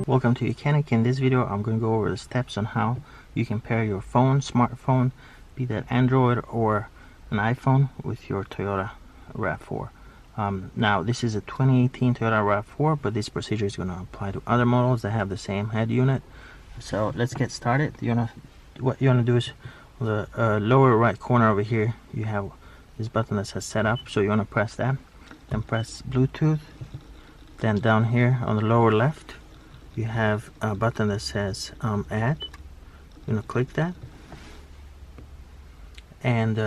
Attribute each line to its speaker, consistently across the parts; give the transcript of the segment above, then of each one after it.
Speaker 1: Welcome to YOUCANIC. In this video I'm going to go over the steps on how you can pair your phone, smartphone, be that Android or an iPhone, with your Toyota Rav4. Now this is a 2018 Toyota Rav4, but this procedure is going to apply to other models that have the same head unit. So let's get started. What you want to do is, on the lower right corner over here, you have this button that says setup. So you want to press that, then press Bluetooth. Then down here on the lower left, you have a button that says add. You're gonna click that, and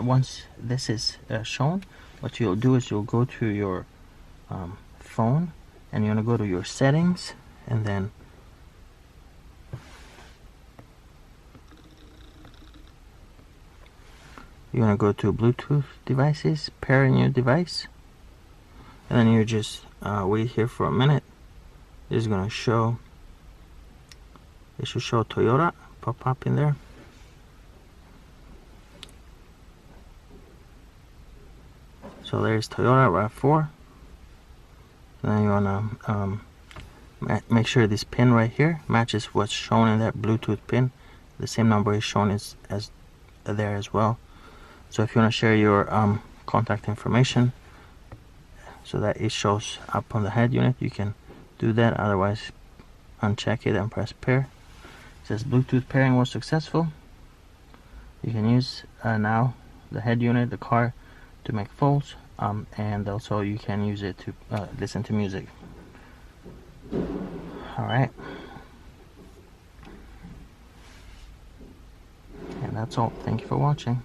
Speaker 1: once this is shown, what you'll do is you'll go to your phone, and you're gonna go to your settings, and then you're gonna go to Bluetooth devices, pairing your device, and then you just wait here for a minute. This is gonna show. It should show Toyota pop up in there. So there's Toyota Rav4. And then you wanna make sure this pin right here matches what's shown in that Bluetooth pin. The same number is shown as there as well. So if you wanna share your contact information so that it shows up on the head unit, you can do that. Otherwise, uncheck it and press pair. It says Bluetooth pairing was successful. You can use now the head unit, the car, to make phones, and also you can use it to listen to music. Alright, and that's all. Thank you for watching.